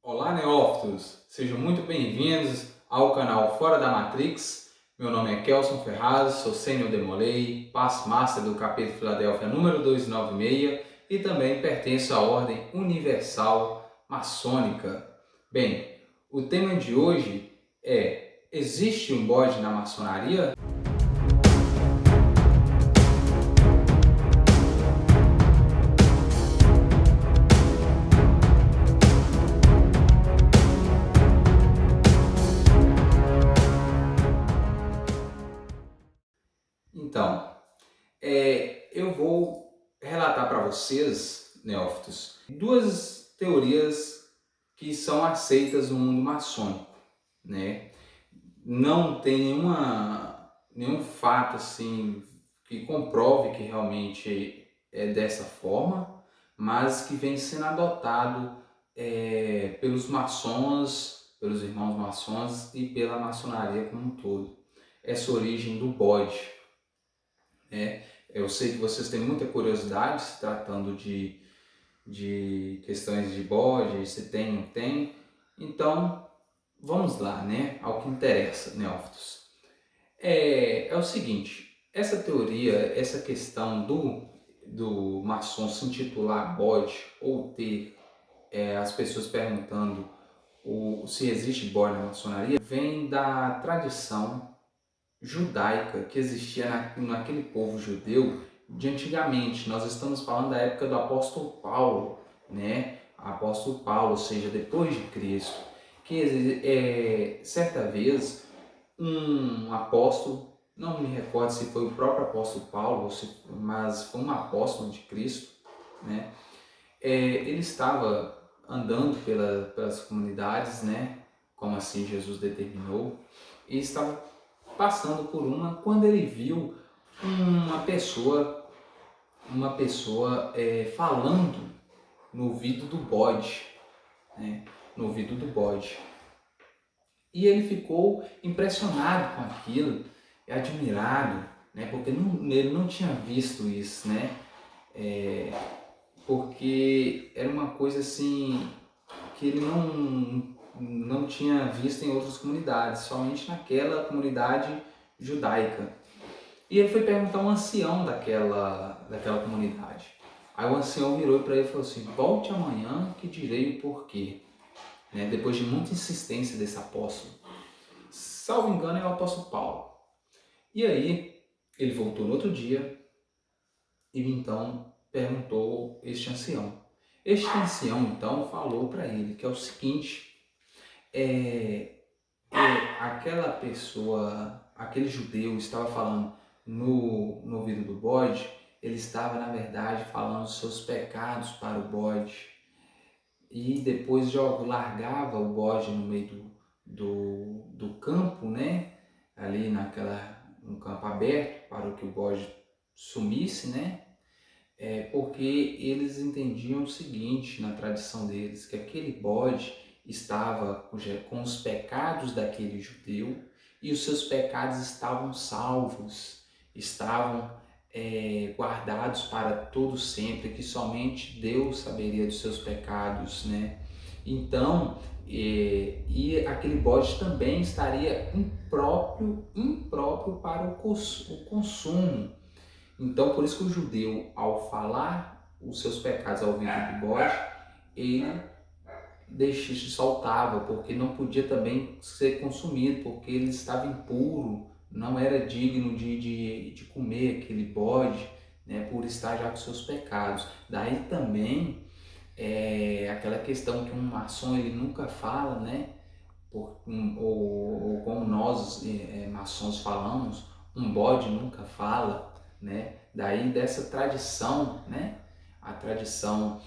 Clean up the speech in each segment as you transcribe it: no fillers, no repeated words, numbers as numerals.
Olá, neófitos! Sejam muito bem-vindos ao canal Fora da Matrix. Meu nome é Kelson Ferraz, sou Sênior Demolay, Pass Master do Capítulo Filadélfia número 296 e também pertenço à Ordem Universal Maçônica. Bem, o tema de hoje é: existe um bode na maçonaria? Então, eu vou relatar para vocês, neófitos, duas teorias que são aceitas no mundo maçônico, né? Não tem nenhum fato assim que comprove que realmente é dessa forma, mas que vem sendo adotado pelos maçons, pelos irmãos maçons e pela maçonaria como um todo. Essa origem do bode, né? Eu sei que vocês têm muita curiosidade se tratando de questões de bode, se tem ou não tem. Então, vamos lá, né? Ao que interessa, neófitos. É o seguinte, essa teoria, essa questão do maçom se intitular bode ou ter as pessoas perguntando se existe bode na maçonaria, vem da tradição judaica que existia naquele povo judeu de antigamente. Nós estamos falando da época do apóstolo Paulo, né? Apóstolo Paulo, ou seja, depois de Cristo, que certa vez um apóstolo, não me recordo se foi o próprio apóstolo Paulo, mas foi um apóstolo de Cristo, né? Ele estava andando pelas comunidades, né? Como assim Jesus determinou, e estava passando por uma quando ele viu uma pessoa falando no ouvido do bode, né? No ouvido do bode. E ele ficou impressionado com aquilo, admirado, né? Porque ele não tinha visto isso, né? Porque era uma coisa assim que ele não tinha visto em outras comunidades, somente naquela comunidade judaica. E ele foi perguntar a um ancião daquela comunidade. Aí o ancião virou para ele e falou assim: volte amanhã que direi o porquê. Né? Depois de muita insistência desse apóstolo. Salvo engano, é o apóstolo Paulo. E aí, ele voltou no outro dia e então perguntou este ancião. Este ancião então falou para ele que é o seguinte: aquela pessoa, aquele judeu estava falando no ouvido do bode, ele estava na verdade falando os seus pecados para o bode e depois largava o bode no meio do campo, né? Ali no campo aberto para que o bode sumisse, né? Porque eles entendiam o seguinte na tradição deles, que aquele bode estava com os pecados daquele judeu e os seus pecados estavam salvos, estavam guardados para todo sempre, que somente Deus saberia dos seus pecados, né? Então, e aquele bode também estaria impróprio para o consumo. Então, por isso que o judeu, ao falar os seus pecados ao ouvido do bode, ele soltava, porque não podia também ser consumido, porque ele estava impuro, não era digno de comer aquele bode, né, por estar já com seus pecados. Daí também aquela questão que um maçom ele nunca fala, né, ou como nós maçons falamos, um bode nunca fala, né? Daí dessa tradição, né? A tradição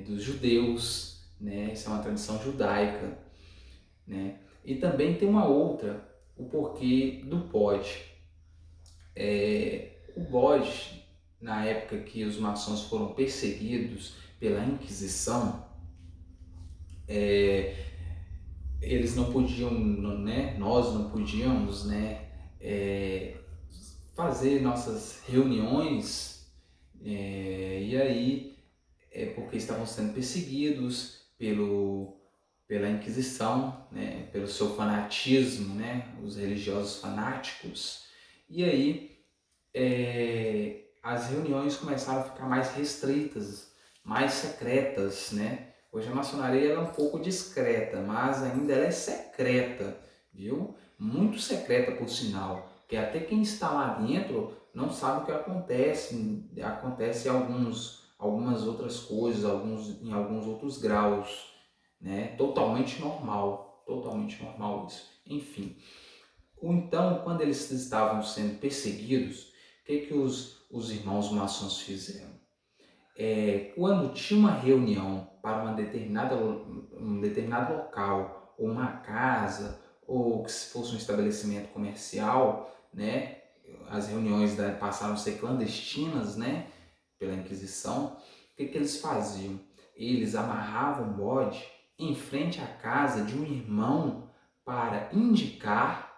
dos judeus, né? Isso é uma tradição judaica, né? E também tem uma outra, o porquê do bode. O bode, na época que os maçons foram perseguidos pela Inquisição, eles não podiam, né? Nós não podíamos, né? Fazer nossas reuniões e aí porque estavam sendo perseguidos pela Inquisição, né, pelo seu fanatismo, né, os religiosos fanáticos. E aí as reuniões começaram a ficar mais restritas, mais secretas, né? Hoje a maçonaria ela é um pouco discreta, mas ainda ela é secreta, viu? Muito secreta por sinal, que até quem está lá dentro não sabe o que acontece. Acontece algumas outras coisas, em alguns outros graus, né? Totalmente normal isso. Enfim, então, quando eles estavam sendo perseguidos, o que os irmãos maçons fizeram? Quando tinha uma reunião para um determinado local, ou uma casa, ou que se fosse um estabelecimento comercial, né, as reuniões passaram a ser clandestinas, né, pela Inquisição. O que eles faziam? Eles amarravam o bode em frente à casa de um irmão para indicar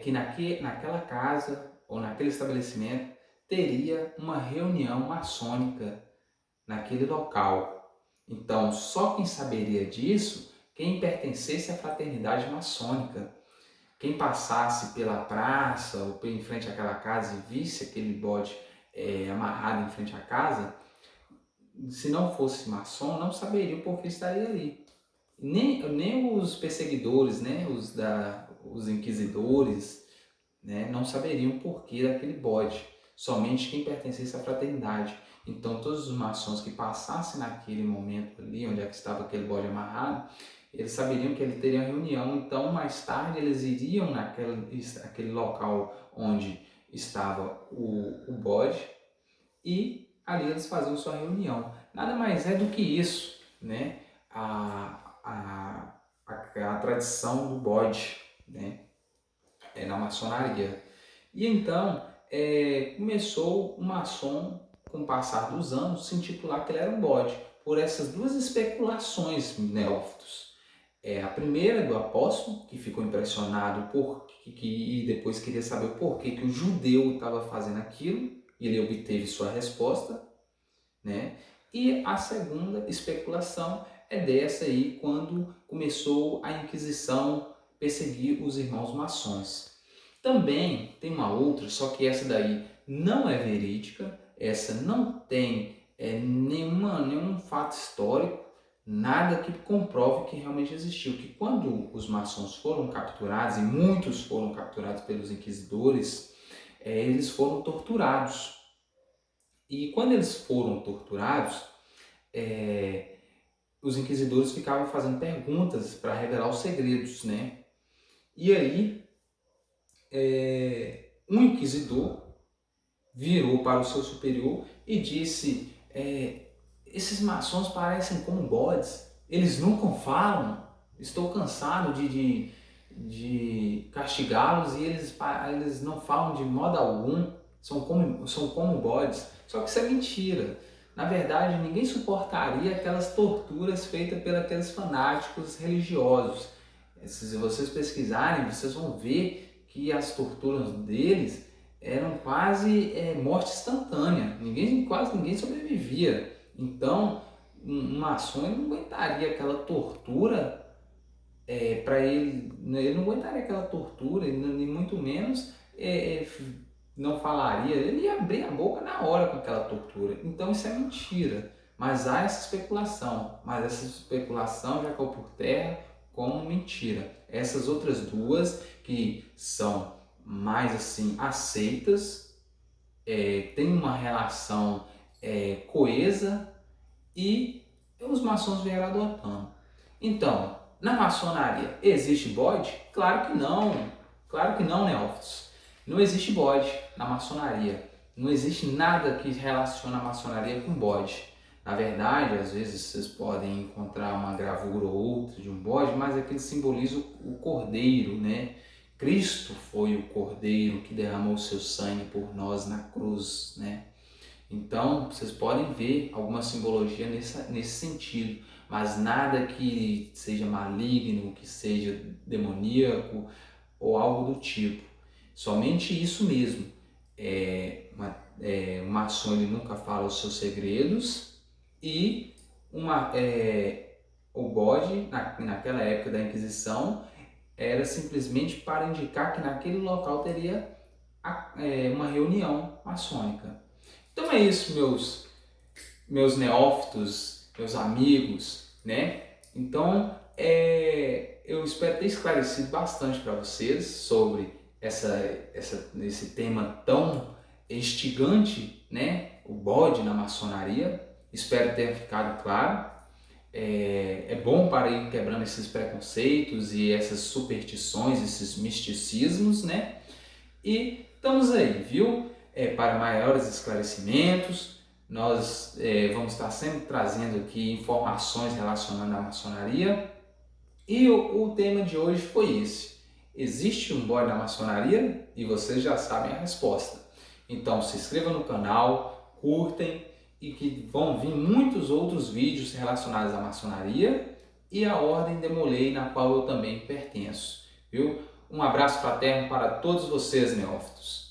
que naquela casa ou naquele estabelecimento teria uma reunião maçônica naquele local. Então, só quem saberia disso, quem pertencesse à fraternidade maçônica. Quem passasse pela praça ou em frente àquela casa e visse aquele bode amarrado em frente à casa, se não fosse maçom, não saberia o porquê estaria ali. Nem os perseguidores, né, os inquisidores, né, não saberiam o porquê daquele bode. Somente quem pertencesse à fraternidade. Então, todos os maçons que passassem naquele momento ali, onde é que estava aquele bode amarrado, eles saberiam que ele teria uma reunião. Então, mais tarde, eles iriam naquele local onde estava o bode e ali eles faziam sua reunião. Nada mais é do que isso, né? A tradição do bode, né? Na maçonaria. E então começou o maçom, com o passar dos anos, se intitular que ele era um bode, por essas duas especulações, neófitos. A primeira do apóstolo, que ficou impressionado e depois queria saber o porquê que o judeu estava fazendo aquilo, e ele obteve sua resposta, né? E a segunda especulação é dessa aí, quando começou a Inquisição perseguir os irmãos maçons. Também tem uma outra, só que essa daí não é verídica, essa não tem nenhum fato histórico, nada que comprove que realmente existiu. Que quando os maçons foram capturados, e muitos foram capturados pelos inquisidores, eles foram torturados. E quando eles foram torturados, os inquisidores ficavam fazendo perguntas para revelar os segredos, né? E aí, um inquisidor virou para o seu superior e disse: esses maçons parecem como bodes, eles nunca falam, estou cansado de castigá-los e eles não falam de modo algum, são como bodes. Só que isso é mentira. Na verdade, ninguém suportaria aquelas torturas feitas pelos aqueles fanáticos religiosos. Se vocês pesquisarem, vocês vão ver que as torturas deles eram quase morte instantânea. Quase ninguém sobrevivia. Então, um maçom não aguentaria aquela tortura. Para ele não aguentaria aquela tortura, e muito menos não falaria, ele ia abrir a boca na hora com aquela tortura. Então isso é mentira, mas há essa especulação, mas essa especulação já caiu por terra como mentira. Essas outras duas, que são mais assim aceitas, têm uma relação coesa, e os maçons vieram adotando. Então, na maçonaria existe bode? Claro que não, neófitos. Não existe bode na maçonaria. Não existe nada que relaciona a maçonaria com bode. Na verdade, às vezes vocês podem encontrar uma gravura ou outra de um bode, mas aquele simboliza o cordeiro, né? Cristo foi o cordeiro que derramou seu sangue por nós na cruz, né? Então, vocês podem ver alguma simbologia nesse sentido, mas nada que seja maligno, que seja demoníaco ou algo do tipo. Somente isso mesmo. O maçom ele nunca fala os seus segredos, e o bode, naquela época da Inquisição, era simplesmente para indicar que naquele local teria uma reunião maçônica. Então é isso, meus neófitos, meus amigos, né? Então, eu espero ter esclarecido bastante para vocês sobre esse tema tão instigante, né? O bode na maçonaria. Espero ter ficado claro. É bom para ir quebrando esses preconceitos e essas superstições, esses misticismos, né? E estamos aí, viu? Para maiores esclarecimentos, nós vamos estar sempre trazendo aqui informações relacionadas à maçonaria. E o tema de hoje foi esse. Existe um bode na maçonaria? E vocês já sabem a resposta. Então se inscrevam no canal, curtem e que vão vir muitos outros vídeos relacionados à maçonaria e à Ordem de Molay, na qual eu também pertenço. Viu? Um abraço fraterno para todos vocês, neófitos.